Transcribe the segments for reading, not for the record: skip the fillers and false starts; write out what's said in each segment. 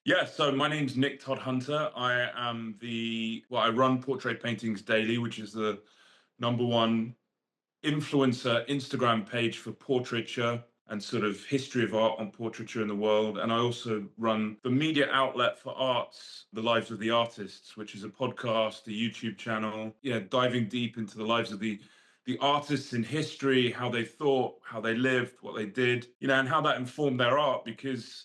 Yeah, so my name's Nick Todhunter. I run Portrait Paintings Daily, which is the number one influencer Instagram page for portraiture and sort of history of art on portraiture in the world. And I also run the media outlet for arts, The Lives of the Artists, which is a podcast, a YouTube channel, diving deep into the lives of the artists in history, how they thought, how they lived, what they did, and how that informed their art. Because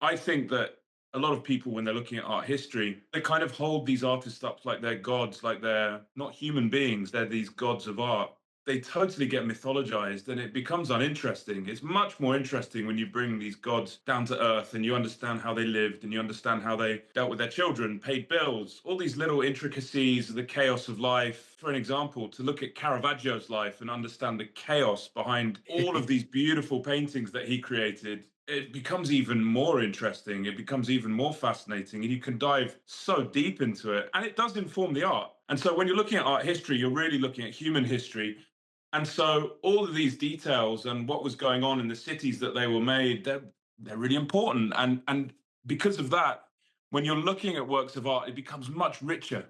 I think that a lot of people, when they're looking at art history, they kind of hold these artists up like they're gods, like they're not human beings, they're these gods of art. They totally get mythologized and it becomes uninteresting. It's much more interesting when you bring these gods down to earth and you understand how they lived and you understand how they dealt with their children, paid bills, all these little intricacies of the chaos of life. For an example, to look at Caravaggio's life and understand the chaos behind all of these beautiful paintings that he created, it becomes even more interesting. It becomes even more fascinating, and you can dive so deep into it. And it does inform the art. And so when you're looking at art history, you're really looking at human history. And so all of these details and what was going on in the cities that they were made, they're really important. And because of that, when you're looking at works of art, it becomes much richer,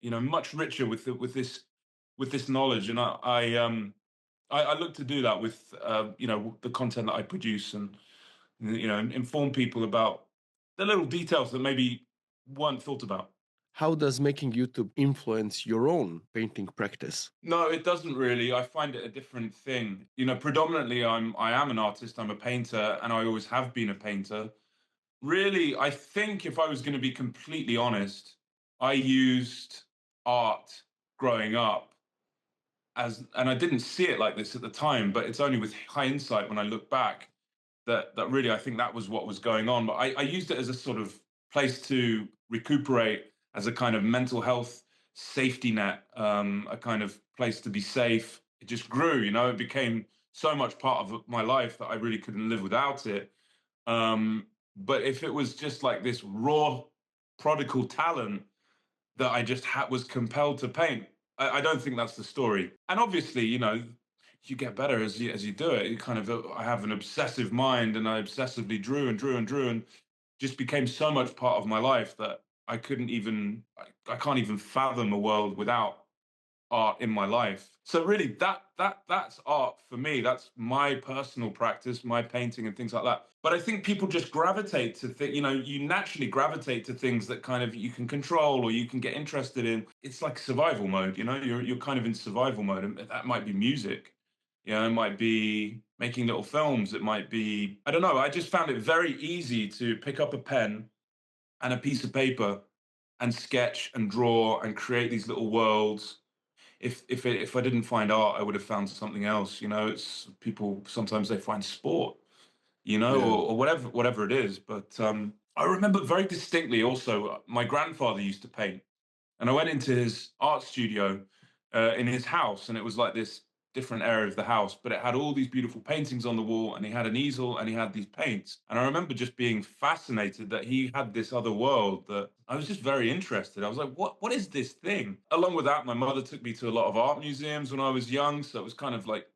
much richer with this knowledge. And I look to do that with the content that I produce and inform people about the little details that maybe weren't thought about. How does making YouTube influence your own painting practice? No, it doesn't really. I find it a different thing. Predominantly I am an artist, I'm a painter, and I always have been a painter. Really, I think if I was going to be completely honest, I used art growing up and I didn't see it like this at the time, but it's only with hindsight when I look back that really I think that was what was going on. But I used it as a sort of place to recuperate, as a kind of mental health safety net, a kind of place to be safe. It just grew, it became so much part of my life that I really couldn't live without it. But if it was just like this raw prodigal talent that I just was compelled to paint, I don't think that's the story. And obviously, you get better as you do it. You kind of I have an obsessive mind, and I obsessively drew and drew and drew, and just became so much part of my life that I can't even fathom a world without art in my life. So really, that's art for me. That's my personal practice, my painting and things like that. But I think people just gravitate to you naturally gravitate to things that kind of you can control or you can get interested in. It's like survival mode, you're kind of in survival mode, and that might be music. It might be making little films. It might be, I don't know. I just found it very easy to pick up a pen and a piece of paper and sketch and draw and create these little worlds. If I didn't find art, I would have found something else. It's people sometimes they find sport, Yeah. or whatever it is. But I remember very distinctly also, my grandfather used to paint, and I went into his art studio in his house, and it was like this different area of the house, but it had all these beautiful paintings on the wall, and he had an easel, and he had these paints. And I remember just being fascinated that he had this other world that I was just very interested. I was like, what is this thing? Along with that, my mother took me to a lot of art museums when I was young, so it was kind of like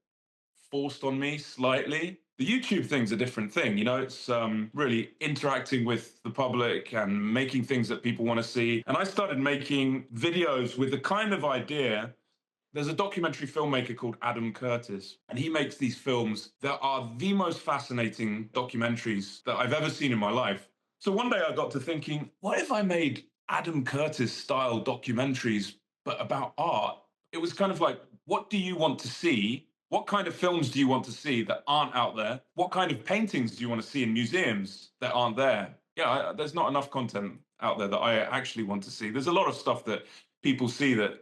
forced on me slightly. The YouTube thing's a different thing, it's really interacting with the public and making things that people want to see. And I started making videos with the kind of idea. There's a documentary filmmaker called Adam Curtis, and he makes these films that are the most fascinating documentaries that I've ever seen in my life. So one day I got to thinking, what if I made Adam Curtis style documentaries, but about art? It was kind of like, what do you want to see? What kind of films do you want to see that aren't out there? What kind of paintings do you want to see in museums that aren't there? Yeah, there's not enough content out there that I actually want to see. There's a lot of stuff that people see that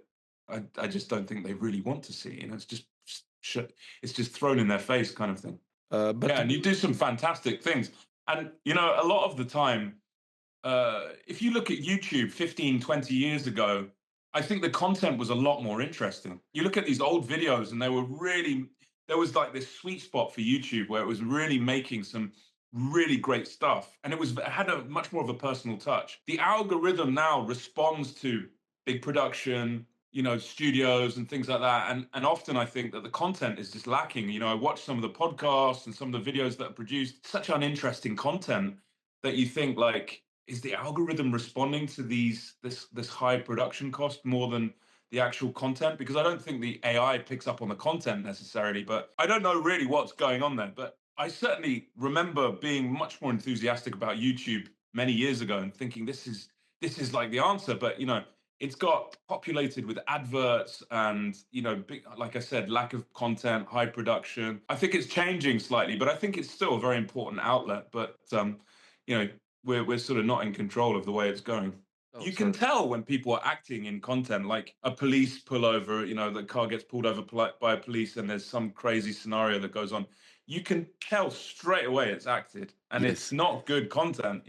I just don't think they really want to see. It's just thrown in their face kind of thing. But Yeah, and you do some fantastic things. And, a lot of the time, if you look at YouTube 15, 20 years ago, I think the content was a lot more interesting. You look at these old videos and there was like this sweet spot for YouTube where it was really making some really great stuff. And it had a much more of a personal touch. The algorithm now responds to big production, studios and things like that. And often I think that the content is just lacking. I watch some of the podcasts and some of the videos that are produced, such uninteresting content that you think like, is the algorithm responding to this high production cost more than the actual content? Because I don't think the AI picks up on the content necessarily, but I don't know really what's going on there. But I certainly remember being much more enthusiastic about YouTube many years ago and thinking this is like the answer. But it's got populated with adverts and big, like I said, lack of content, high production. I think it's changing slightly, but I think it's still a very important outlet. But you know we're sort of not in control of the way it's going. Oh, You can sorry. tell when people are acting in content, like a police pullover, the car gets pulled over by a police and there's some crazy scenario that goes on. You can tell straight away it's acted and it's Yes. not good content.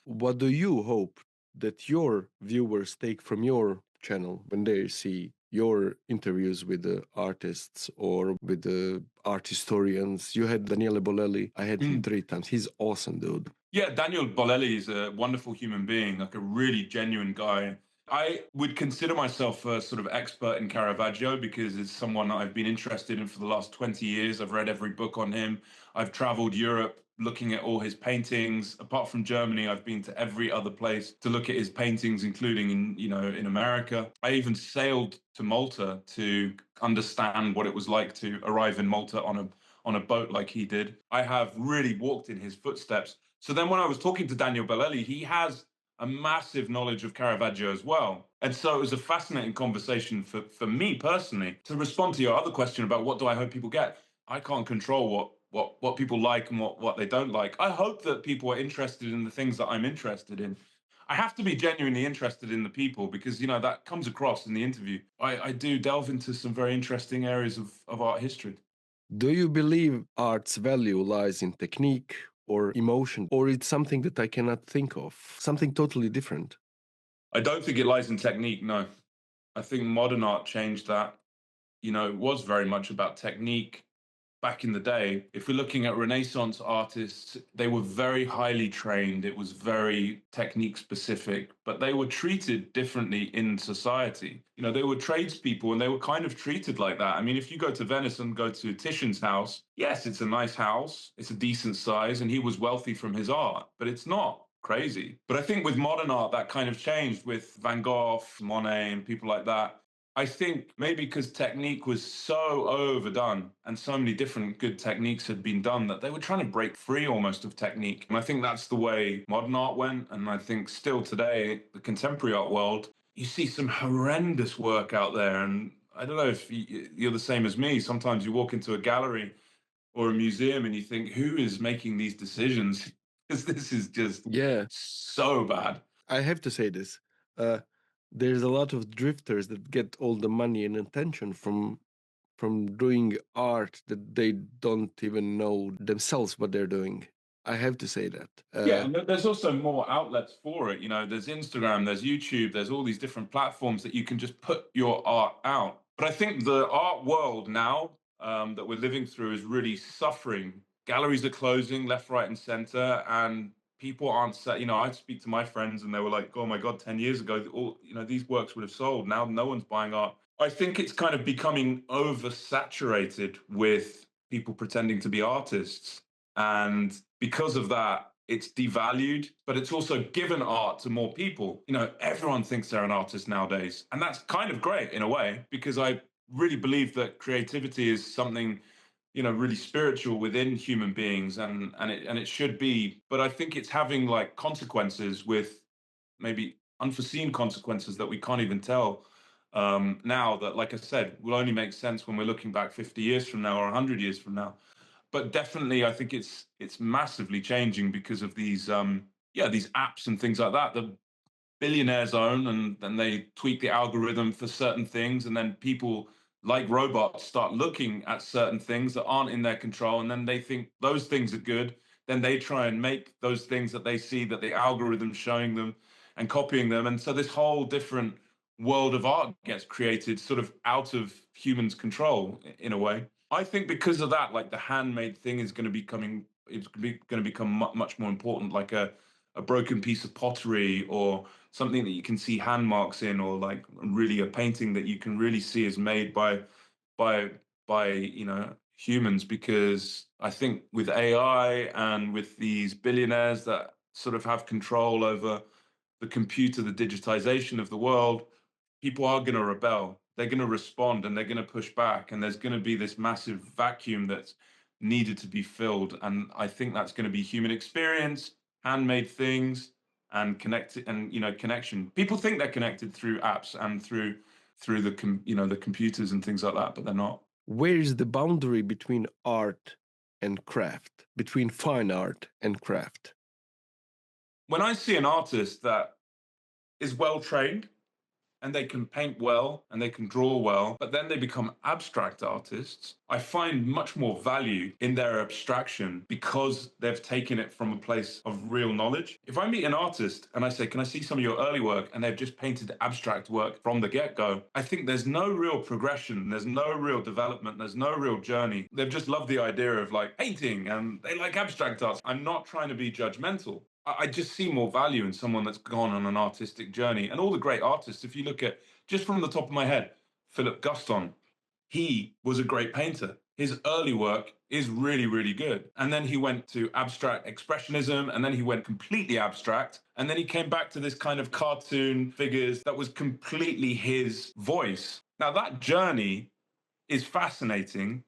What do you hope that your viewers take from your channel when they see your interviews with the artists or with the art historians? You had Daniele Bolelli. I had him Mm. 3 times. He's awesome, dude. Yeah, Daniel Bolelli is a wonderful human being, like a really genuine guy. I would consider myself a sort of expert in Caravaggio because it's someone that I've been interested in for the last 20 years. I've read every book on him. I've traveled Europe looking at all his paintings. Apart from Germany, I've been to every other place to look at his paintings, including in America. I even sailed to Malta to understand what it was like to arrive in Malta on a boat like he did. I have really walked in his footsteps. So then when I was talking to Daniel Bellelli, he has a massive knowledge of Caravaggio as well. And so it was a fascinating conversation for me personally. To respond to your other question about what do I hope people get, I can't control what people like and what they don't like. I hope that people are interested in the things that I'm interested in. I have to be genuinely interested in the people because that comes across in the interview. I do delve into some very interesting areas of art history. Do you believe art's value lies in technique or emotion, or it's something that I cannot think of, something totally different? I don't think it lies in technique, no. I think modern art changed that. It was very much about technique back in the day. If we're looking at Renaissance artists, they were very highly trained. It was very technique specific, but they were treated differently in society. They were tradespeople and they were kind of treated like that. I mean, if you go to Venice and go to Titian's house, yes, it's a nice house, it's a decent size, and he was wealthy from his art, but it's not crazy. But I think with modern art, that kind of changed with Van Gogh, Monet, and people like that. I think maybe because technique was so overdone and so many different good techniques had been done that they were trying to break free almost of technique. And I think that's the way modern art went. And I think still today, the contemporary art world, you see some horrendous work out there. And I don't know if you're the same as me. Sometimes you walk into a gallery or a museum and you think, who is making these decisions? Because this is just Yeah, so bad. I have to say this. Uh, there's a lot of drifters that get all the money and attention from doing art that they don't even know themselves what they're doing. I have to say that. Yeah, and there's also more outlets for it. There's Instagram, there's YouTube, there's all these different platforms that you can just put your art out. But I think the art world now that we're living through is really suffering. Galleries are closing left, right, and center, and people aren't set. I speak to my friends, and they were like, "Oh my God, 10 years ago, all these works would have sold. Now, no one's buying art." I think it's kind of becoming oversaturated with people pretending to be artists and because of that, it's devalued, but it's also given art to more people. Everyone thinks they're an artist nowadays. And that's kind of great in a way, because I really believe that creativity is something, really spiritual within human beings and it should be. But I think it's having like consequences with maybe unforeseen consequences that we can't even tell now that, like I said, will only make sense when we're looking back 50 years from now or 100 years from now. But definitely I think it's massively changing because of these apps and things like that billionaires own, and then they tweak the algorithm for certain things, and then people like robots start looking at certain things that aren't in their control, and then they think those things are good. Then they try and make those things that they see that the algorithm's showing them and copying them. And so this whole different world of art gets created sort of out of humans' control in a way. I think because of that, like the handmade thing is going to becoming it's going to become much more important, like a broken piece of pottery or something that you can see hand marks in, or like really a painting that you can really see is made by humans. Because I think with AI and with these billionaires that sort of have control over the computer, the digitization of the world, people are going to rebel. They're going to respond and they're going to push back. And there's going to be this massive vacuum that's needed to be filled. And I think that's going to be human experience, handmade things, and connected, and connection. People think they're connected through apps and through the computers and things like that, but they're not. Where is the boundary between art and craft, between fine art and craft? When I see an artist that is well trained and they can paint well and they can draw well, but then they become abstract artists, I find much more value in their abstraction because they've taken it from a place of real knowledge. If I meet an artist and I say, "Can I see some of your early work?" and they've just painted abstract work from the get go, I think there's no real progression, there's no real development, there's no real journey. They've just loved the idea of like painting and they like abstract art. I'm not trying to be judgmental. I just see more value in someone that's gone on an artistic journey. And all the great artists, if you look at just from the top of my head, Philip Guston, he was a great painter. His early work is really, really good. And then he went to abstract expressionism, and then he went completely abstract. And then he came back to this kind of cartoon figures that was completely his voice. Now, that journey is fascinating,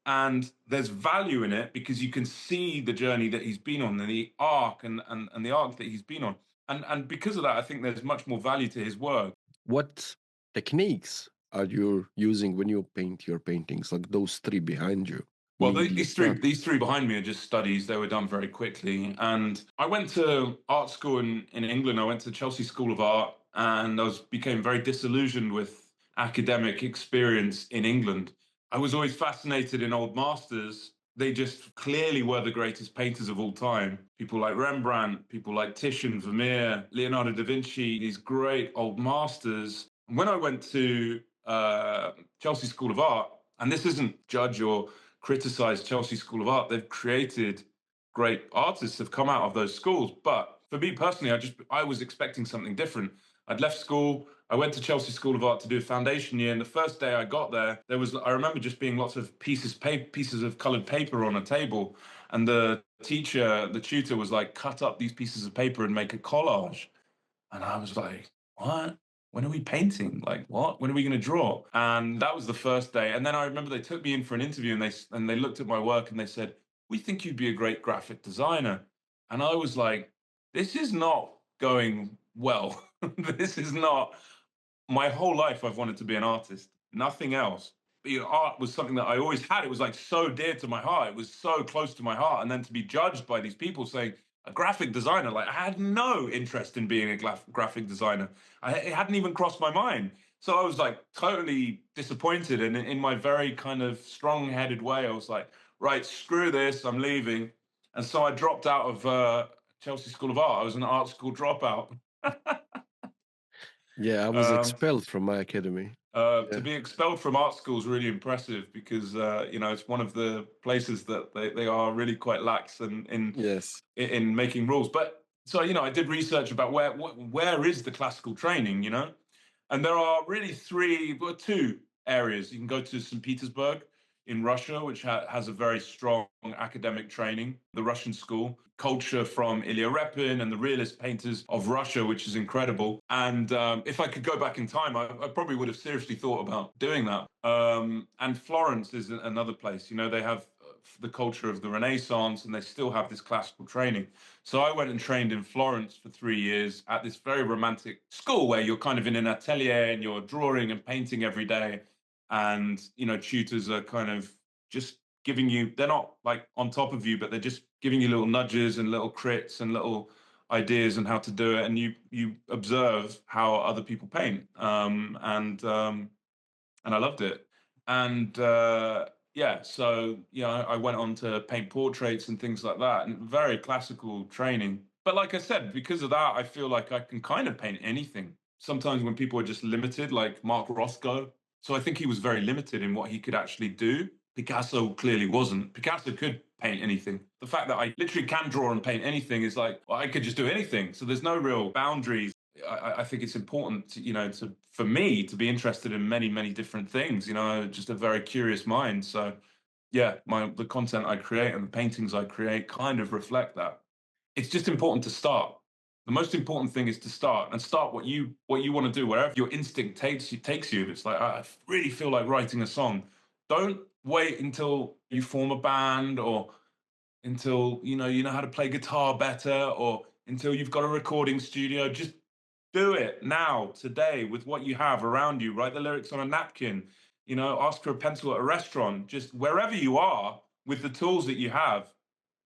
and there's value in it because you can see the journey that he's been on and the arc and the arc that he's been on, and because of that I think there's much more value to his work. What techniques are you using when you paint your paintings, like those three behind you? Well, Immediately start. these three behind me are just studies. They were done very quickly. And I went to art school in England. I went to Chelsea School of Art, and became very disillusioned with academic experience in England. I was always fascinated in old masters. They just clearly were the greatest painters of all time. People like Rembrandt, people like Titian, Vermeer, Leonardo da Vinci, these great old masters. When I went to Chelsea School of Art, and this isn't judge or criticize Chelsea School of Art. They've created great artists have come out of those schools. But for me personally, I was expecting something different. I'd left school. I went to Chelsea School of Art to do a foundation year. And the first day I got there, I remember just being lots of pieces of colored paper on a table. And the tutor was like, cut up these pieces of paper and make a collage. And I was like, what? When are we painting? Like, what? When are we going to draw? And that was the first day. And then I remember they took me in for an interview, and they looked at my work and they said, "We think you'd be a great graphic designer." And I was like, this is not going well. This is not my whole life. I've wanted to be an artist, nothing else. But, art was something that I always had. It was like so dear to my heart. It was so close to my heart. And then to be judged by these people saying, a graphic designer, like I had no interest in being a graphic designer. It hadn't even crossed my mind. So I was like totally disappointed. And in my very kind of strong headed way, I was like, right, screw this, I'm leaving. And so I dropped out of Chelsea School of Art. I was an art school dropout. Yeah, I was um, expelled from my academy. to Yeah. be expelled from art school is really impressive because it's one of the places that they are really quite lax Yes. in making rules. But so I did research about where is the classical training, and there are really two areas. You can go to St. Petersburg in Russia, which has a very strong academic training, the Russian school, culture from Ilya Repin and the realist painters of Russia, which is incredible. And if I could go back in time, I probably would have seriously thought about doing that. And Florence is another place. They have the culture of the Renaissance, and they still have this classical training. So I went and trained in Florence for 3 years at this very romantic school where you're kind of in an atelier and you're drawing and painting every day. And, tutors are kind of just giving you, they're not like on top of you, but they're just giving you little nudges and little crits and little ideas on how to do it. And you observe how other people paint. And I loved it. And yeah, so I went on to paint portraits and things like that, and very classical training. But like I said, because of that, I feel like I can kind of paint anything. Sometimes when people are just limited, like Mark Rothko, so I think he was very limited in what he could actually do. Picasso clearly wasn't. Picasso could paint anything. The fact that I literally can draw and paint anything is like, well, I could just do anything. So there's no real boundaries. I think it's important for me to be interested in many, many different things, just a very curious mind. So yeah, the content I create and the paintings I create kind of reflect that. It's just important to start. The most important thing is to start and start what you want to do wherever your instinct takes you. It's like I really feel like writing a song. Don't wait until you form a band or until you know how to play guitar better or until you've got a recording studio. Just do it now, today, with what you have around you. Write the lyrics on a napkin. Ask for a pencil at a restaurant. Just wherever you are with the tools that you have,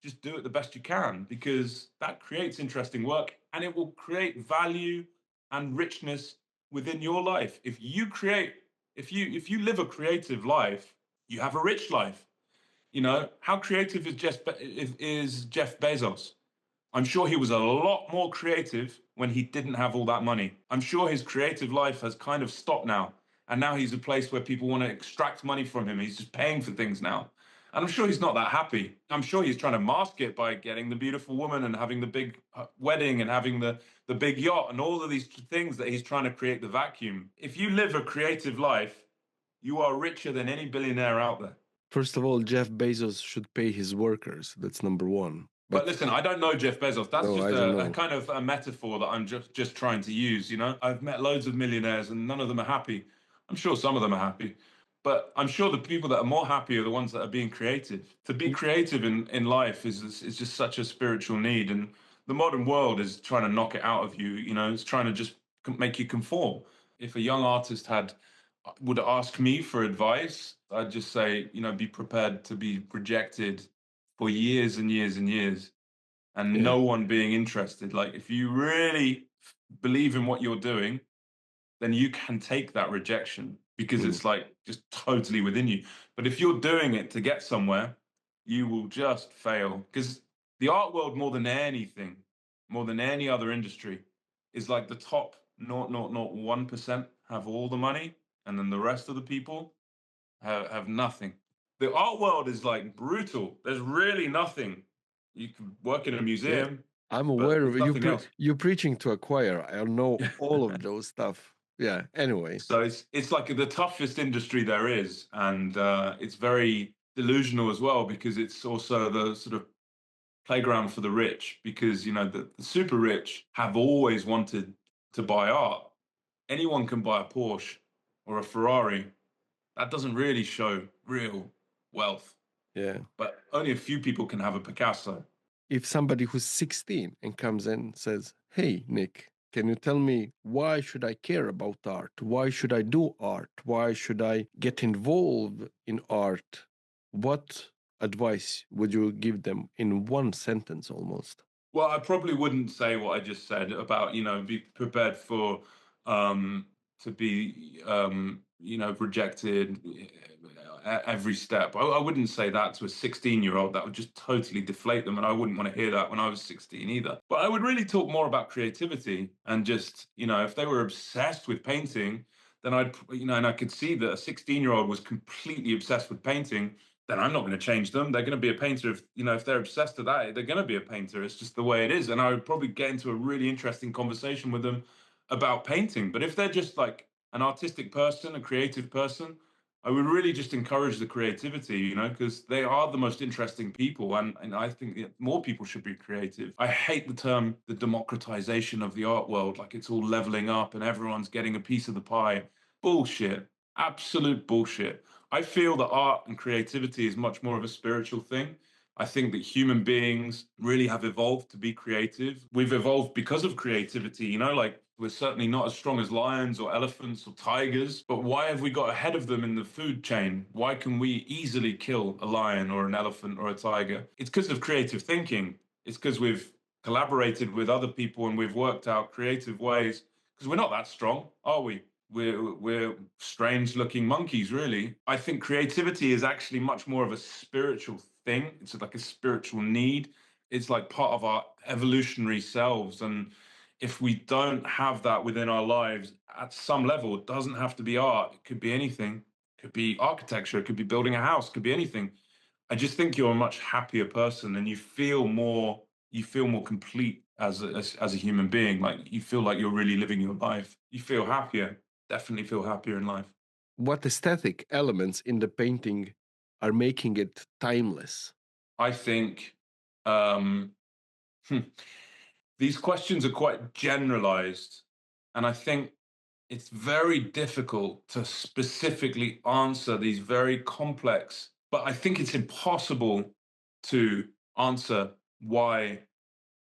just do it the best you can, because that creates interesting work and it will create value and richness within your life. If you live a creative life, you have a rich life. How creative is Jeff Bezos? I'm sure he was a lot more creative when he didn't have all that money. I'm sure his creative life has kind of stopped now. And now he's a place where people want to extract money from him. He's just paying for things now. And I'm sure he's not that happy. I'm sure he's trying to mask it by getting the beautiful woman and having the big wedding and having the big yacht and all of these things that he's trying to create the vacuum. If you live a creative life, you are richer than any billionaire out there. First of all, Jeff Bezos should pay his workers. That's number one. But listen, I don't know Jeff Bezos. That's No, just I don't a know. kind of a metaphor that I'm just trying to use. I've met loads of millionaires and none of them are happy. I'm sure some of them are happy, but I'm sure the people that are more happy are the ones that are being creative. To be creative in life is just such a spiritual need, and the modern world is trying to knock it out of you. It's trying to just make you conform. If a young artist would ask me for advice, I'd just say, be prepared to be rejected for years and years and years, and Yeah. no one being interested. Like, if you really believe in what you're doing, then you can take that rejection because Mm. it's like just totally within you. But if you're doing it to get somewhere, you will just fail, because the art world, more than anything, more than any other industry, is like the top 0.001% have all the money, and then the rest of the people have nothing. The art world is like brutal. There's really nothing. You can work in a Yeah. museum, I'm but aware of there's nothing else. you preaching to a choir. I know all of those stuff. Yeah. Anyway. So it's like the toughest industry there is, and it's very delusional as well, because it's also the sort of playground for the rich. Because the super rich have always wanted to buy art. Anyone can buy a Porsche or a Ferrari. That doesn't really show real wealth. Yeah. But only a few people can have a Picasso. If somebody who's 16 and comes in and says, "Hey, Nick, can you tell me why should I care about art? Why should I do art? Why should I get involved in art?" What advice would you give them in one sentence almost? Well, I probably wouldn't say what I just said about, be prepared for to be rejected at every step. I wouldn't say that to a 16-year-old. That would just totally deflate them, and I wouldn't want to hear that when I was 16 either. But I would really talk more about creativity, and just, if they were obsessed with painting, then and I could see that a 16-year-old was completely obsessed with painting, then I'm not going to change them. They're going to be a painter. If they're obsessed with that, they're going to be a painter. It's just the way it is. And I would probably get into a really interesting conversation with them about painting. But if they're just like an artistic person, a creative person, I would really just encourage the creativity, because they are the most interesting people. And I think that more people should be creative. I hate the term, the democratization of the art world, like it's all leveling up and everyone's getting a piece of the pie. Bullshit. Absolute bullshit. I feel that art and creativity is much more of a spiritual thing. I think that human beings really have evolved to be creative. We've evolved because of creativity, like we're certainly not as strong as lions or elephants or tigers, but why have we got ahead of them in the food chain? Why can we easily kill a lion or an elephant or a tiger? It's because of creative thinking. It's because we've collaborated with other people and we've worked out creative ways, because we're not that strong, are we? We're strange looking monkeys, really. I think creativity is actually much more of a spiritual thing. It's like a spiritual need. It's like part of our evolutionary selves. And if we don't have that within our lives at some level, it doesn't have to be art. It could be anything. It could be architecture. It could be building a house. It could be anything. I just think you're a much happier person, and you feel more complete as a human being. Like, you feel like you're really living your life. You feel happier. Definitely feel happier in life. What aesthetic elements in the painting are making it timeless? I think um, Hmm. These questions are quite generalized, and I think it's very difficult to specifically answer these very complex, but I think it's impossible to answer why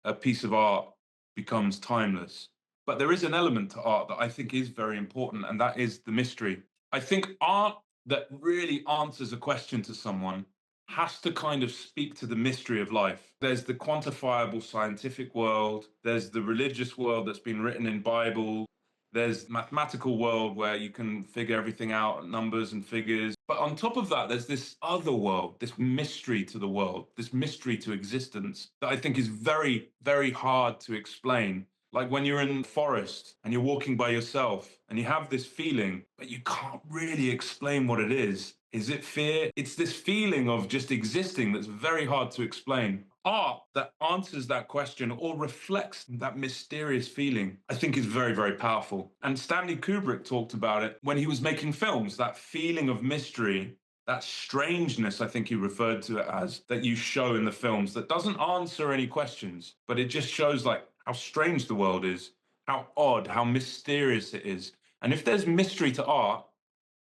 a piece of art becomes timeless. But there is an element to art that I think is very important, and that is the mystery. I think art that really answers a question to someone has to kind of speak to the mystery of life. There's the quantifiable scientific world, there's the religious world that's been written in Bible, there's mathematical world where you can figure everything out, numbers and figures. But on top of that, there's this other world, this mystery to the world, this mystery to existence that I think is very, very hard to explain. Like when you're in the forest and you're walking by yourself and you have this feeling, but you can't really explain what it is. Is it fear? It's this feeling of just existing that's very hard to explain. Art that answers that question or reflects that mysterious feeling, I think is very, very powerful. And Stanley Kubrick talked about it when he was making films, that feeling of mystery, that strangeness, I think he referred to it as, that you show in the films that doesn't answer any questions, but it just shows like how strange the world is, how odd, how mysterious it is. And if there's mystery to art,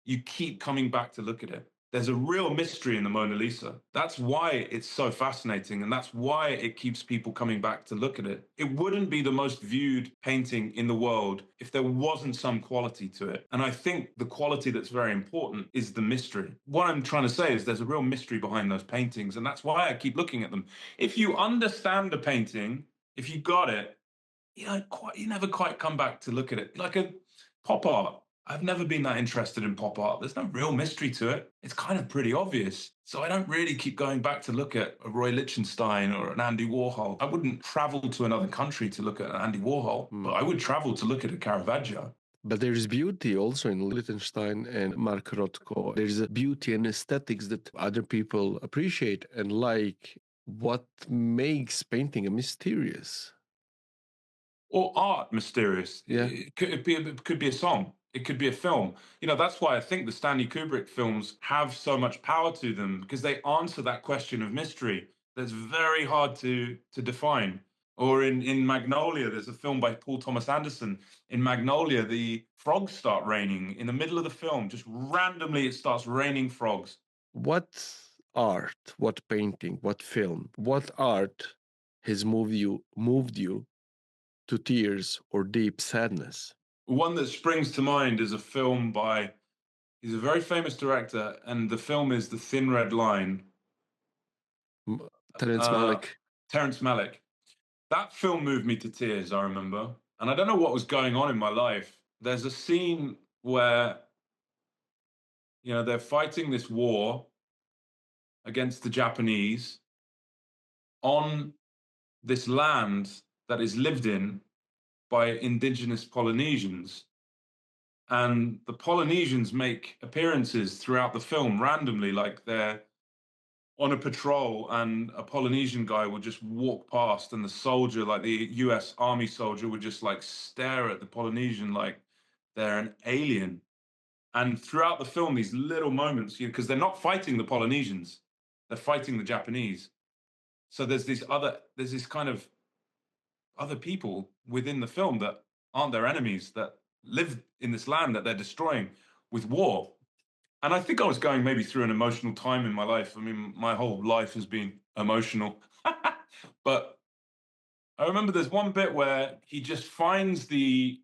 you keep coming back to look at it. There's a real mystery in the Mona Lisa. That's why it's so fascinating, and that's why it keeps people coming back to look at it. It wouldn't be the most viewed painting in the world if there wasn't some quality to it. And I think the quality that's very important is the mystery. What I'm trying to say is there's a real mystery behind those paintings, and that's why I keep looking at them. If you understand a painting, if you got it, you never quite come back to look at it. Like a pop art. I've never been that interested in pop art. There's no real mystery to it. It's kind of pretty obvious. So I don't really keep going back to look at a Roy Lichtenstein or an Andy Warhol. I wouldn't travel to another country to look at an Andy Warhol, but I would travel to look at a Caravaggio. But there's beauty also in Liechtenstein and Mark Rothko. There's a beauty and aesthetics that other people appreciate and like. What makes painting a mysterious? Or art mysterious. Yeah. It could be a song. It could be a film. That's why I think the Stanley Kubrick films have so much power to them because they answer that question of mystery that's very hard to define. Or in Magnolia, there's a film by Paul Thomas Anderson. In Magnolia, the frogs start raining in the middle of the film. Just randomly, it starts raining frogs. What art, what painting, what film, what art has moved you to tears or deep sadness? One that springs to mind is a film by, he's a very famous director, and the film is The Thin Red Line. M- Terence Uh, Malick. Terrence Malick. That film moved me to tears, I remember. And I don't know what was going on in my life. There's a scene where, they're fighting this war against the Japanese on this land that is lived in by indigenous Polynesians. And the Polynesians make appearances throughout the film randomly, like they're on a patrol and a Polynesian guy would just walk past and the soldier, like the US Army soldier, would just like stare at the Polynesian like they're an alien. And throughout the film, these little moments, because they're not fighting the Polynesians, they're fighting the Japanese. So there's this kind of other people within the film that aren't their enemies, that live in this land that they're destroying with war. And I think I was going maybe through an emotional time in my life. I mean, my whole life has been emotional. But I remember there's one bit where he just finds the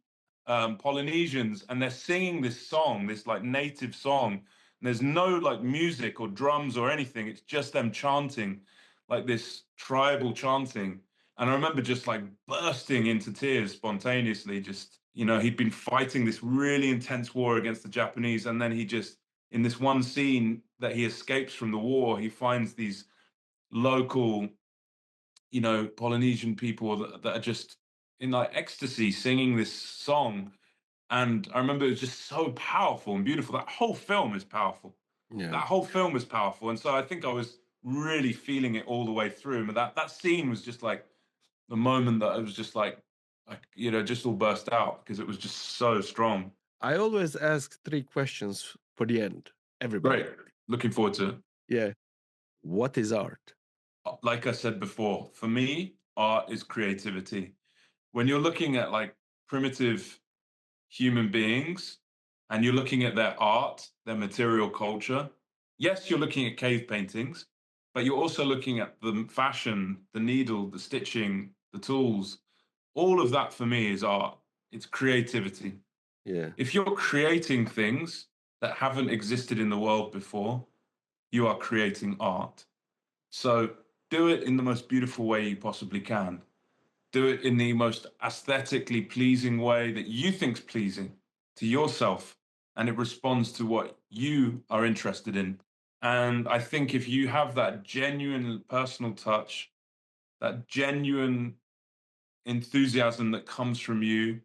Polynesians and they're singing this song, this like native song. And there's no like music or drums or anything. It's just them chanting, like this tribal chanting. And I remember just like bursting into tears spontaneously. Just, he'd been fighting this really intense war against the Japanese. And then he just, in this one scene that he escapes from the war, he finds these local, Polynesian people that are just in like ecstasy singing this song. And I remember it was just so powerful and beautiful. That whole film is powerful. Yeah. That whole film is powerful. And so I think I was really feeling it all the way through. And that scene was just like the moment that I was just like, just all burst out because it was just so strong. I always ask 3 questions for the end. Everybody. Great. Looking forward to it. Yeah. What is art? Like I said before, for me, art is creativity. When you're looking at like primitive human beings and you're looking at their art, their material culture, yes, you're looking at cave paintings, but you're also looking at the fashion, the needle, the stitching, the tools. All of that for me is art. It's creativity. Yeah. If you're creating things that haven't existed in the world before, you are creating art. So do it in the most beautiful way you possibly can. Do it in the most aesthetically pleasing way that you think's pleasing to yourself, and it responds to what you are interested in. And I think if you have that genuine personal touch, that genuine enthusiasm that comes from you,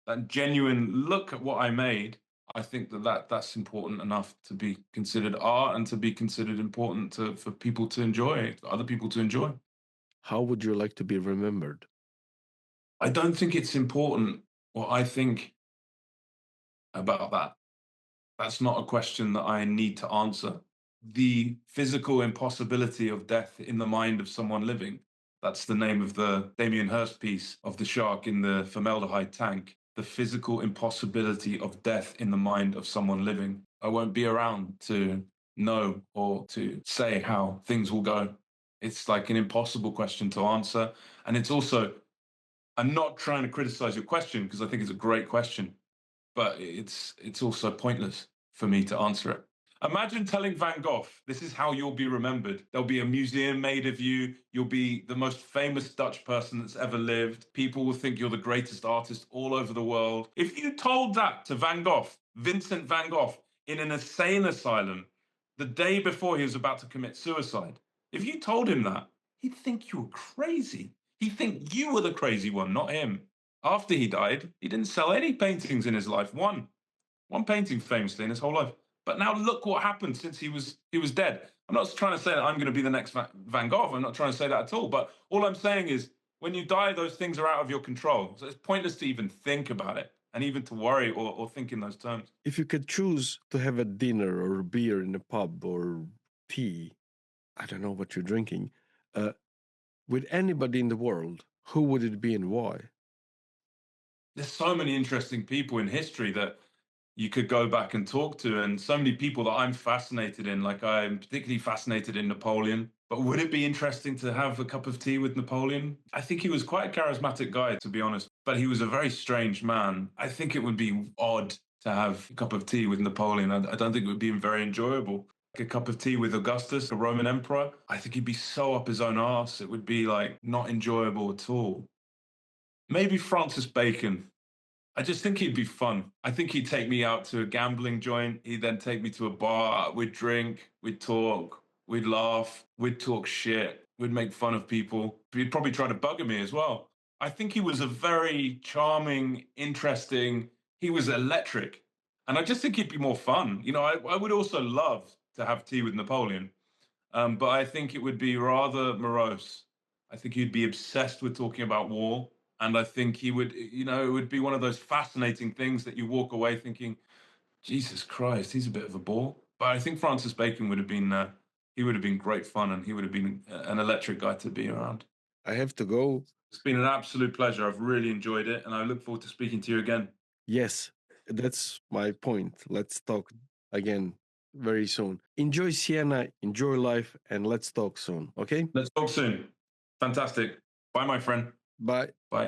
that genuine look at what I made, I think that's important enough to be considered art and to be considered important for people to enjoy, for other people to enjoy. How would you like to be remembered? I don't think it's important what I think about that. That's not a question that I need to answer. The physical impossibility of death in the mind of someone living. That's the name of the Damien Hirst piece of the shark in the formaldehyde tank. The physical impossibility of death in the mind of someone living. I won't be around to know or to say how things will go. It's like an impossible question to answer. And it's also, I'm not trying to criticize your question because I think it's a great question, but it's also pointless for me to answer it. Imagine telling Van Gogh, this is how you'll be remembered. There'll be a museum made of you. You'll be the most famous Dutch person that's ever lived. People will think you're the greatest artist all over the world. If you told that to Van Gogh, Vincent van Gogh, in an insane asylum, the day before he was about to commit suicide, if you told him that, he'd think you were crazy. He'd think you were the crazy one, not him. After he died, he didn't sell any paintings in his life. One painting famously in his whole life. But now look what happened since he was dead. I'm not trying to say that I'm going to be the next Van Gogh. I'm not trying to say that at all. But all I'm saying is when you die, those things are out of your control. So it's pointless to even think about it and even to worry or think in those terms. If you could choose to have a dinner or a beer in a pub or tea, I don't know what you're drinking, uh, with anybody in the world, who would it be and why? There's so many interesting people in history that you could go back and talk to, and so many people that I'm fascinated in. Like I'm particularly fascinated in Napoleon. But would it be interesting to have a cup of tea with Napoleon? I think he was quite a charismatic guy, to be honest, but he was a very strange man. I think it would be odd to have a cup of tea with Napoleon. I don't think it would be very enjoyable. Like a cup of tea with Augustus, a Roman emperor, I think he'd be so up his own arse. It would be like not enjoyable at all. Maybe Francis Bacon. I just think he'd be fun. I think he'd take me out to a gambling joint. He'd then take me to a bar. We'd drink, we'd talk, we'd laugh, we'd talk shit, we'd make fun of people. He'd probably try to bugger me as well. I think he was a very charming, interesting, he was electric. And I just think he'd be more fun. I would also love to have tea with Napoleon, but I think it would be rather morose. I think he'd be obsessed with talking about war. And I think he would, it would be one of those fascinating things that you walk away thinking, Jesus Christ, he's a bit of a bore. But I think Francis Bacon would have been, he would have been great fun, and he would have been an electric guy to be around. I have to go. It's been an absolute pleasure. I've really enjoyed it, and I look forward to speaking to you again. Yes, that's my point. Let's talk again very soon. Enjoy Siena, enjoy life, and let's talk soon. Okay? Let's talk soon. Fantastic. Bye, my friend. Bye. Bye.